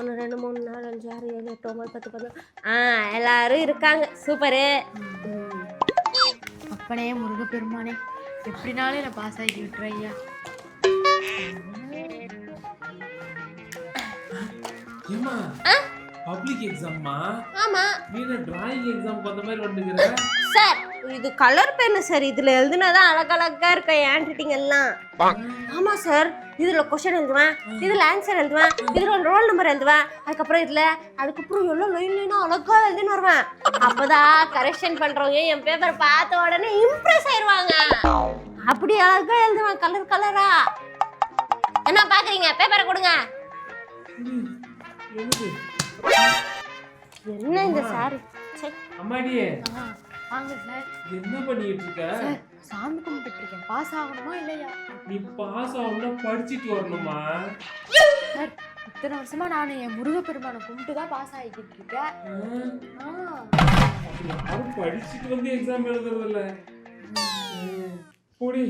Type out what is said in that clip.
1 2 3 4 5 6 7 8 9 10 11 எல்லாரும் இருக்காங்க. சூப்பரு. அப்பனே முருகப்பெருமானே, எப்படினாலும் என்ன பாஸ் ஆகி விட்டுறையா. ஏமா பப்ளிக் எக்ஸாம்மா? ஆமா. நீ என்ன டிராயிங் எக்ஸாம் வந்த மாதிரி வந்துங்கற? சார் இது கலர் பென் சார். இதுல எழுதுனாதான் அழகழகா இருக்க ஹேண்ட் ரைட்டிங் எல்லாம். ஆமா சார். இதுல क्वेश्चन எழுதுவேன், இதுல ஆன்சர் எழுதுவேன், இதுல ரோல் நம்பர் எழுதுவேன், அதுக்கப்புறம் அதுக்கப்புறம் எல்லாம் லைனா அழகா எழுதின்னு வருவேன். அப்பதான் கரெக்ஷன் பண்றவங்க என் பேப்பர் பார்த்த உடனே இம்ப்ரெஸ் ஆயிருவாங்க. அப்படி அழகா எழுதுவேன் கலர் கலரா. என்ன பாக்குறீங்க? பேப்பரை கொடுங்க. என்ன இந்த சார்? அம்மாடியே வாங்க சார். என்ன பண்ணிட்டு இருக்க? சார் சாமி கும்பிட்டு இருக்கேன். பாஸ் ஆகணுமா இல்லையா? நீ பாஸ் ஆகணும்னா படிச்சிட்டு வரணுமா? சார் இத்தனை வருஷமா நான் என் முருகப்பெருமானை கும்பிட்டு தான் பாஸ் ஆகிக்கிட்டு இருக்கேன். யாரும் படிச்சுட்டு வந்து எக்ஸாம் எழுதுறது இல்ல. போடி